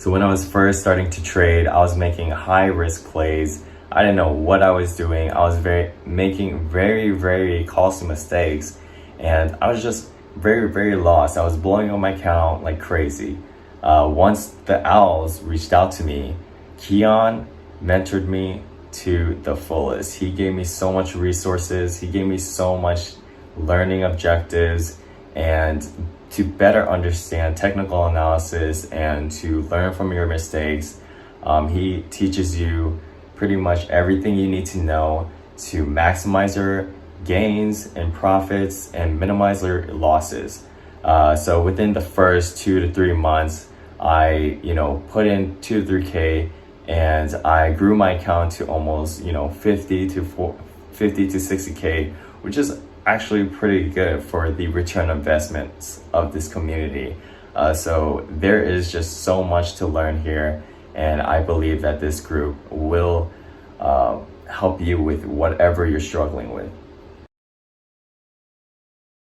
So when I was first starting to trade, I was making high risk plays. I didn't know what I was doing. I was making very costly mistakes, and I was just very lost. I was blowing up my account like crazy. Once the owls reached out to me, Keon mentored me to the fullest. He gave me so much resources. He gave me so much learning objectives, and to better understand technical analysis and to learn from your mistakes. He teaches you pretty much everything you need to know to maximize your gains and profits and minimize your losses. So within the first 2 to 3 months, I put in 2 to 3K, and I grew my account to almost 50 to 60K, which is actually pretty good for the return on investments of this community. So there is just so much to learn here, and I believe that this group will help you with whatever you're struggling with.